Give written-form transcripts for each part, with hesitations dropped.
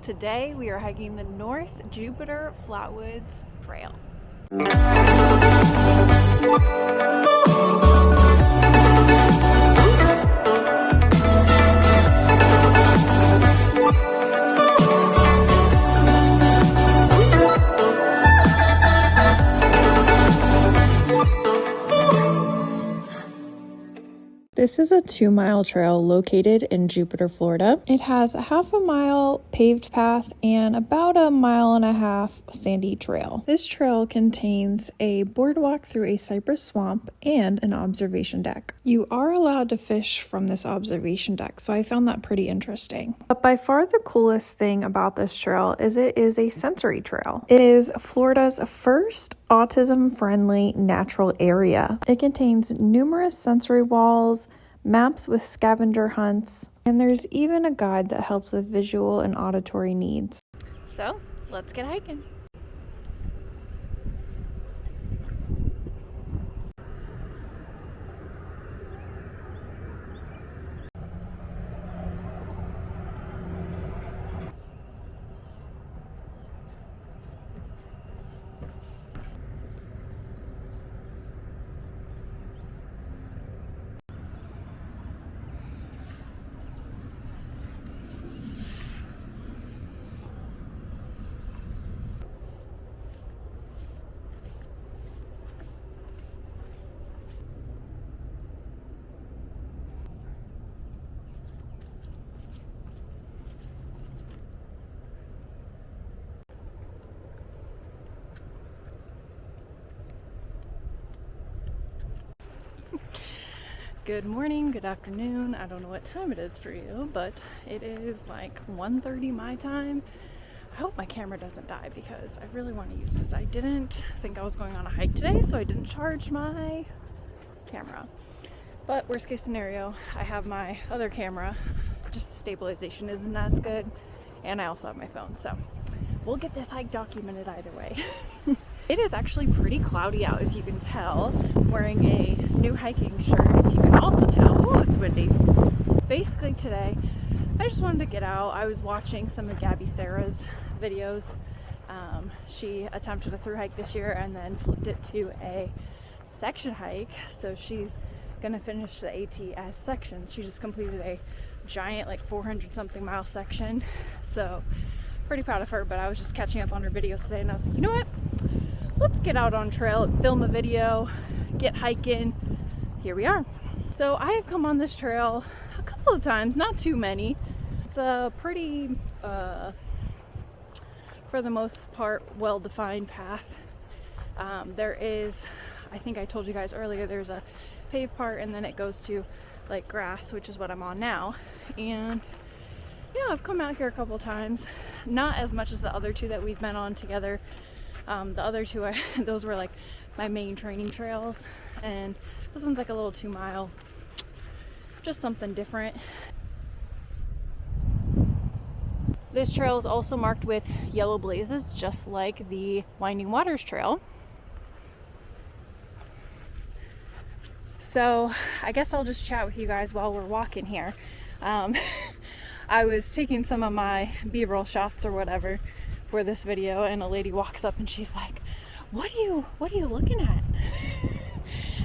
Today we are hiking the North Jupiter Flatwoods Trail. This is a 2-mile trail located in Jupiter, Florida. It has a half a mile paved path and about a 1.5 mile sandy trail. This trail contains a boardwalk through a cypress swamp and an observation deck. You are allowed to fish from this observation deck, so I found that pretty interesting. But by far the coolest thing about this trail is it is a sensory trail. It is Florida's first autism friendly natural area. It contains numerous sensory walls, maps with scavenger hunts, and there's even a guide that helps with visual and auditory needs. So let's get hiking. Good morning, good afternoon. I don't know what time it is for you, but it is like 1:30 my time. I hope my camera doesn't die because I really want to use this. I didn't think I was going on a hike today, so I didn't charge my camera. But worst case scenario, I have my other camera. Just stabilization isn't as good, and I also have my phone, so we'll get this hike documented either way. It is actually pretty cloudy out, if you can tell. I'm wearing a new hiking shirt, if you can also tell. Oh, it's windy. Basically today, I just wanted to get out. I was watching some of Gabby Sarah's videos. She attempted a through hike this year and then flipped it to a section hike. So she's gonna finish the ATS sections. She just completed a giant, like 400 something mile section. So pretty proud of her, but I was just catching up on her videos today and I was like, you know what? Let's get out on trail, film a video, get hiking. Here we are. So I have come on this trail a couple of times, not too many. It's a pretty, for the most part, well-defined path. There is, I think I told you guys earlier, there's a paved part and then it goes to like grass, which is what I'm on now. And yeah, I've come out here a couple times, not as much as the other two that we've been on together. The other two, those were like my main training trails, and this one's like a little 2-mile, just something different. This trail is also marked with yellow blazes, just like the Winding Waters Trail. So I guess I'll just chat with you guys while we're walking here. I was taking some of my B-roll shots or whatever for this video, and a lady walks up and she's like, what are you looking at?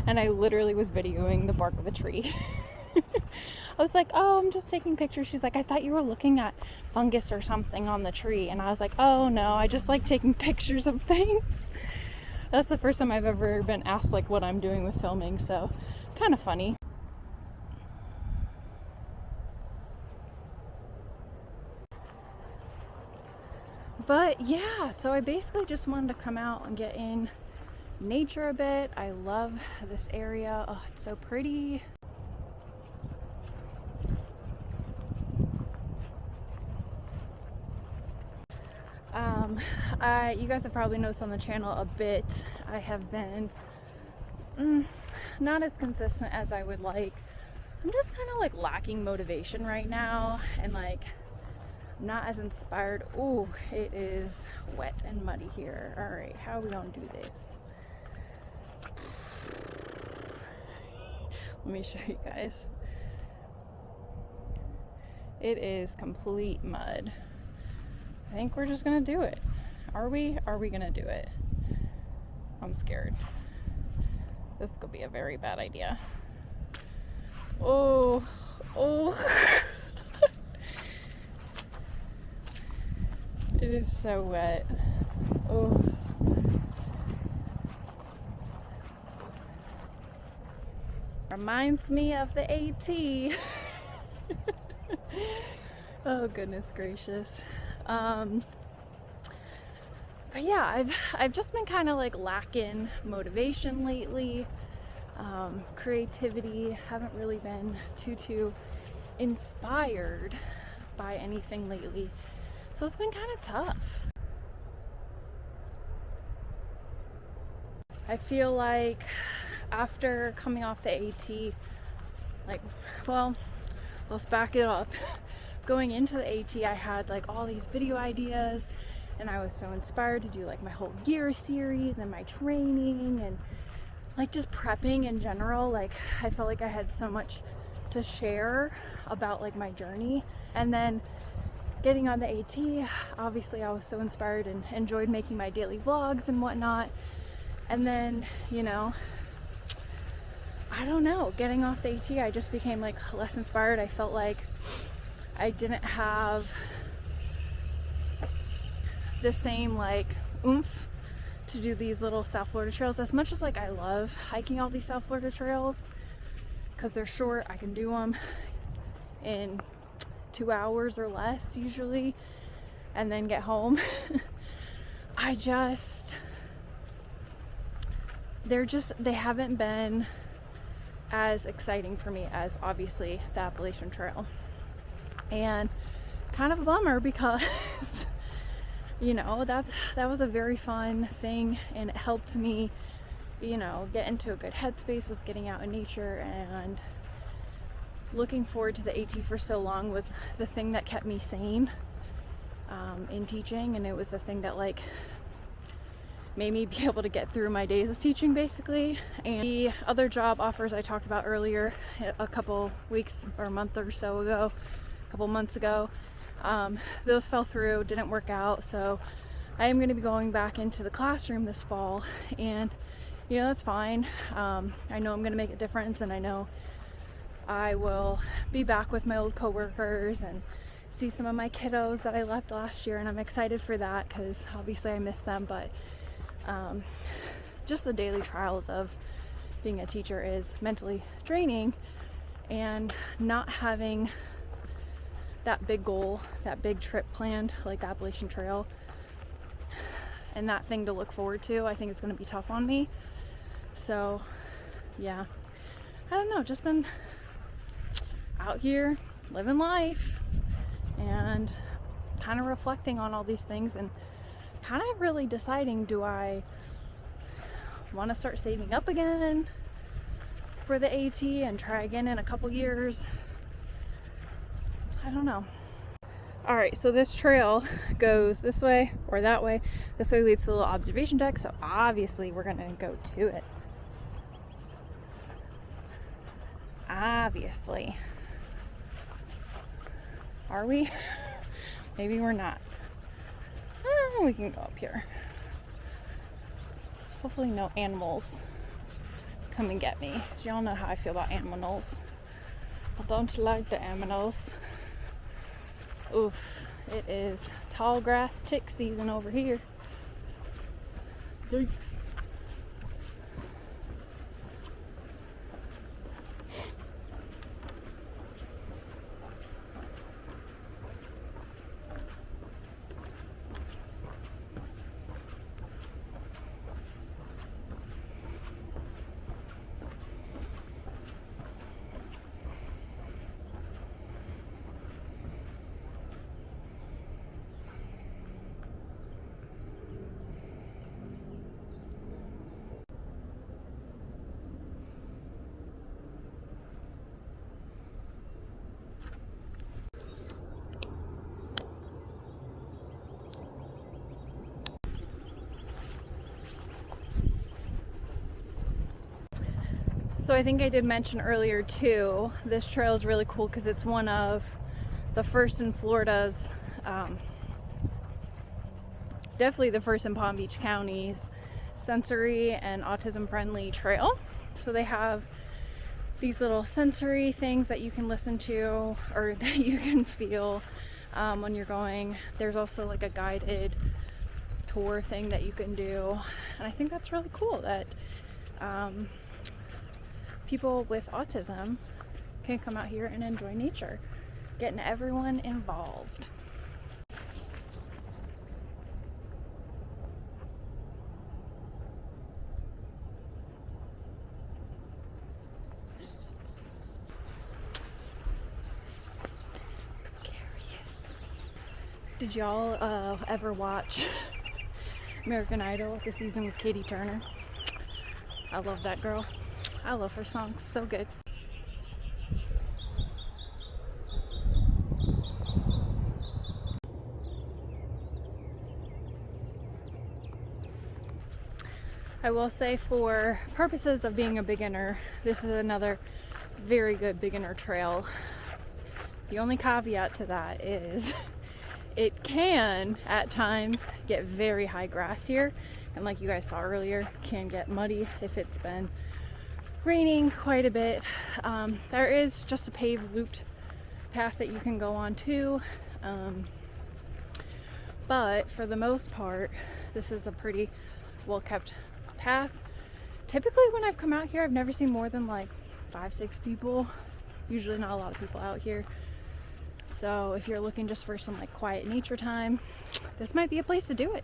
And I literally was videoing the bark of a tree. I was like, oh, I'm just taking pictures. She's like, I thought you were looking at fungus or something on the tree. And I was like, oh no, I just like taking pictures of things. That's the first time I've ever been asked like what I'm doing with filming, so kind of funny. But yeah, so I basically just wanted to come out and get in nature a bit. I love this area. Oh, it's so pretty. You guys have probably noticed on the channel a bit, I have been not as consistent as I would like. I'm just kind of like lacking motivation right now and like not as inspired. Oh, it is wet and muddy here. All right, how are we gonna do this? Let me show you guys. It is complete mud. I think we're just gonna do it. Are we? Are we gonna do it? I'm scared. This could be a very bad idea. Oh, oh. It is so wet. Oh. Reminds me of the AT. Oh goodness gracious. But yeah, I've just been kind of like lacking motivation lately. Creativity, haven't really been too inspired by anything lately. So it's been kind of tough. I feel like after coming off the AT, like, well, let's back it up. Going into the AT, I had like all these video ideas, and I was so inspired to do like my whole gear series and my training and like just prepping in general. Like I felt like I had so much to share about like my journey. And then getting on the AT, obviously I was so inspired and enjoyed making my daily vlogs and whatnot. And then, you know, I don't know, getting off the AT, I just became like less inspired. I felt like I didn't have the same like oomph to do these little South Florida trails. As much as like I love hiking all these South Florida trails because they're short, I can do them in 2 hours or less usually and then get home. They haven't been as exciting for me as obviously the Appalachian Trail. And kind of a bummer because you know, that was a very fun thing, and it helped me, you know, get into a good headspace, was getting out in nature, and looking forward to the AT for so long was the thing that kept me sane in teaching, and it was the thing that like made me be able to get through my days of teaching basically. And the other job offers I talked about earlier a couple weeks or a month or so ago, a couple months ago, those fell through, didn't work out. So I am going to be going back into the classroom this fall, and you know, that's fine. I know I'm going to make a difference, and I know I will be back with my old coworkers and see some of my kiddos that I left last year, and I'm excited for that because obviously I miss them. But just the daily trials of being a teacher is mentally draining, and not having that big goal, that big trip planned like the Appalachian Trail, and that thing to look forward to, I think is going to be tough on me. So yeah, I don't know, just been out here living life and kind of reflecting on all these things, and kind of really deciding, do I want to start saving up again for the AT and try again in a couple years? I don't know. All right, so this trail goes this way or that way. This way leads to the little observation deck, so obviously we're gonna go to it. Obviously. Are we? Maybe we're not. We can go up here. So hopefully no animals come and get me. Y'all know how I feel about animals. I don't like the animals. Oof, it is tall grass tick season over here. Yikes. So I think I did mention earlier too, this trail is really cool because it's one of the first in Florida's definitely the first in Palm Beach County's sensory and autism friendly trail. So they have these little sensory things that you can listen to or that you can feel when you're going. There's also like a guided tour thing that you can do, and I think that's really cool that people with autism can come out here and enjoy nature, getting everyone involved. Did y'all ever watch American Idol, the season with Katie Turner? I love that girl. I love her songs, so good. I will say, for purposes of being a beginner, this is another very good beginner trail. The only caveat to that is it can at times get very high grass here, and like you guys saw earlier, can get muddy if it's been raining quite a bit. There is just a paved looped path that you can go on too, but for the most part this is a pretty well kept path. Typically when I've come out here, I've never seen more than like 5-6 people. Usually not a lot of people out here. So if you're looking just for some like quiet nature time, this might be a place to do it.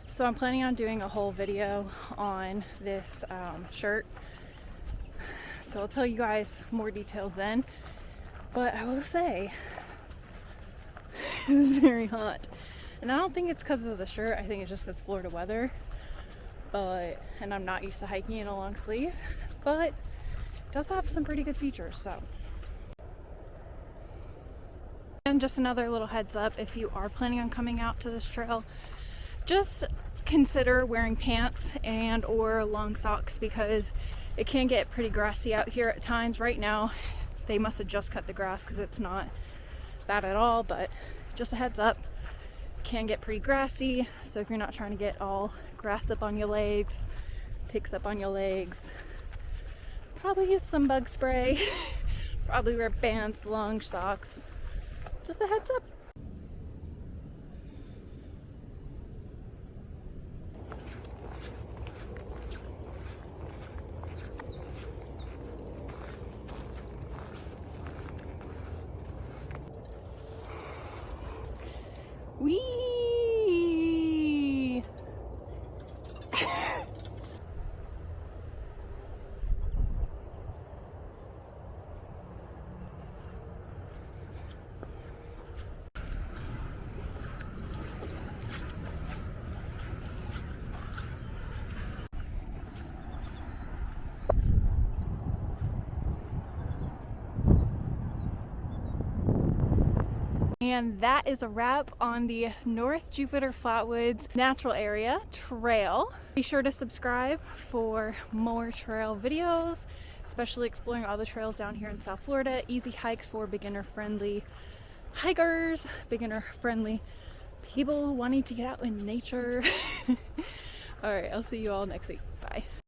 So I'm planning on doing a whole video on this shirt. So I'll tell you guys more details then. But I will say, it was very hot. And I don't think it's because of the shirt. I think it's just because Florida weather. And I'm not used to hiking in a long sleeve. But it does have some pretty good features, so. And just another little heads up, if you are planning on coming out to this trail, just consider wearing pants and or long socks, because it can get pretty grassy out here at times. Right now they must have just cut the grass because it's not bad at all, but just a heads up, it can get pretty grassy. So if you're not trying to get all grass up on your legs, ticks up on your legs, probably use some bug spray. Probably wear pants, long socks. Just a heads up. Whee! And that is a wrap on the North Jupiter Flatwoods Natural Area Trail. Be sure to subscribe for more trail videos, especially exploring all the trails down here in South Florida. Easy hikes for beginner-friendly hikers, beginner-friendly people wanting to get out in nature. All right, I'll see you all next week. Bye.